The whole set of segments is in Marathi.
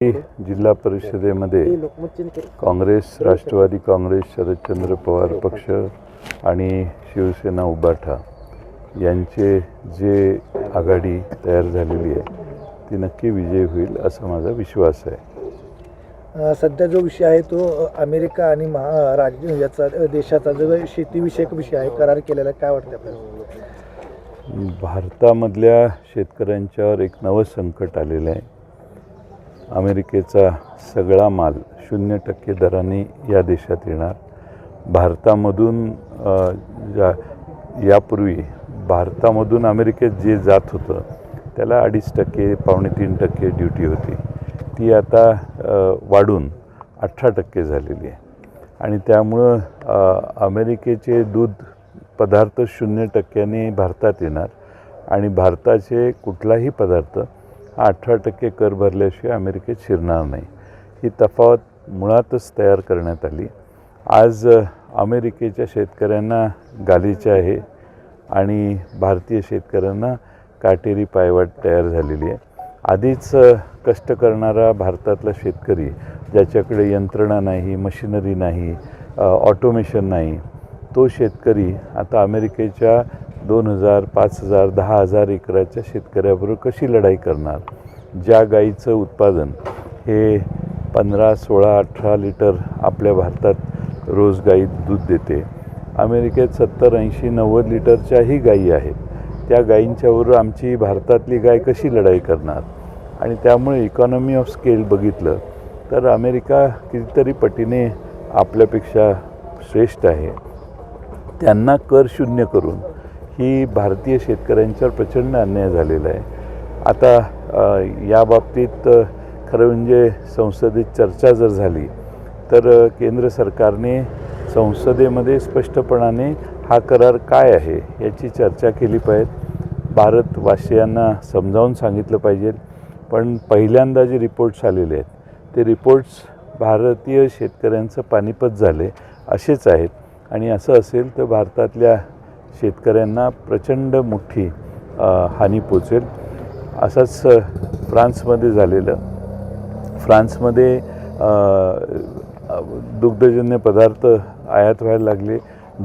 जिल्हा परिषदेमध्ये काँग्रेस, राष्ट्रवादी काँग्रेस, शरदचंद्र पवार पक्ष आणि शिवसेना उभाटा यांचे जे आघाडी तयार झालेली आहे ती नक्की विजय होईल असा माझा विश्वास आहे। सध्या जो विषय आहे तो अमेरिका आणि राज्य याचा देशाचा जो शेतीविषयक विषय आहे करार केलेला, काय वाटतं आपल्याला? भारतामधल्या शेतकऱ्यांच्यावर एक नवं संकट आलेलं आहे। अमेरिकेचा सगळा माल 0% दराने या देशात येणार। भारतामधून यापूर्वी भारतामधून अमेरिकेत जे जात होतं त्याला 2.5% 2.5-3% ड्युटी होती, ती आता वाढून 18% झालेली आहे। आणि त्यामुळं अमेरिकेचे दूध पदार्थ 0% भारतात येणार आणि भारताचे कुठलाही पदार्थ 18% कर भरल्याशिवाय अमेरिकेत शिरणार नाही। ही तफावत मुळातच तयार करण्यात आली। आज अमेरिकेच्या शेतकऱ्यांना गालिचा आहे आणि भारतीय शेतकऱ्यांना काटेरी पायवाट तयार झालेली आहे। आधीच कष्ट करणारा भारतातला शेतकरी, ज्याच्याकडे यंत्रणा नाही, मशिनरी नाही, ऑटोमेशन नाही, तो शेतकरी आता अमेरिकेच्या 2000, 5000, 10,000 एकराच्या शेतकऱ्याबरोबर कशी लढाई करणार? ज्या गाईचं उत्पादन हे 15, 16, 18 लिटर आपल्या भारतात रोज गाई दूध देते, अमेरिकेत 70, 80, 90 लिटरच्याही गायी आहेत। त्या गायींच्याबरोबर आमची भारतातली गाय कशी लढाई करणार? आणि त्यामुळे इकॉनॉमी ऑफ स्केल बघितलं तर अमेरिका कितीतरी पटीने आपल्यापेक्षा श्रेष्ठ आहे। त्यांना कर शून्य करून ही भारतीय शेतकऱ्यांच्यावर प्रचंड अन्याय झालेला आहे। आता या बाबतीत खरं म्हणजे संसदेत चर्चा जर झाली तर केंद्र सरकारने संसदेमध्ये स्पष्टपणाने हा करार काय आहे याची चर्चा केली पाहिजे, भारतवासियांना समजावून सांगितलं पाहिजे। पण पहिल्यांदा जे रिपोर्ट्स आलेले आहेत ते रिपोर्ट्स भारतीय शेतकऱ्यांचं पानिपत झाले असेच आहेत आणि असं असेल तर भारतातल्या शेतकऱ्यांना प्रचंड मोठी हानी पोचेल। असंच फ्रान्समध्ये झालेलं, फ्रान्समध्ये दुग्धजन्य पदार्थ आयात व्हायला लागले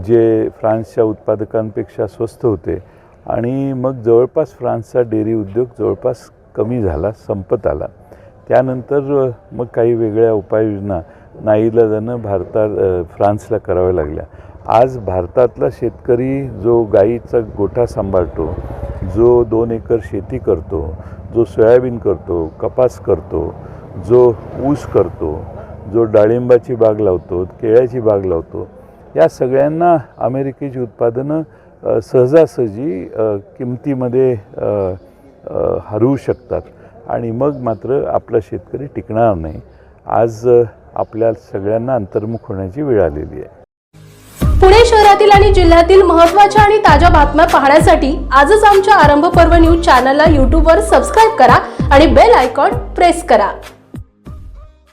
जे फ्रान्सच्या उत्पादकांपेक्षा स्वस्त होते आणि मग जवळपास फ्रान्सचा डेअरी उद्योग जवळपास कमी झाला, संपत आला। त्यानंतर मग काही वेगळ्या उपाययोजना नाईलाजानं फ्रान्सला कराव्या लागल्या। आज भारतातला शेतकरी जो गाईचा गोठा सांभाळतो, जो 2 एकर शेती करतो, जो सोयाबीन करतो, कपास करतो, जो ऊस करतो, जो डाळिंबाची बाग लावतो, केळ्याची बाग लावतो, या सगळ्यांना अमेरिकेची उत्पादनं सहजासहजी किमतीमध्ये हरवू शकतात आणि मग मात्र आपला शेतकरी टिकणार नाही। आज आपल्या सगळ्यांना अंतर्मुख होण्याची वेळ आलेली आहे। पुणे शहरातील आणि जिल्ह्यातील महत्त्वाच्या आणि ताज्या बातम्या पाहण्यासाठी आजच आमच्या आरंभ पर्व न्यूज चॅनलला YouTube वर सबस्क्राइब करा आणि बेल आयकॉन प्रेस करा।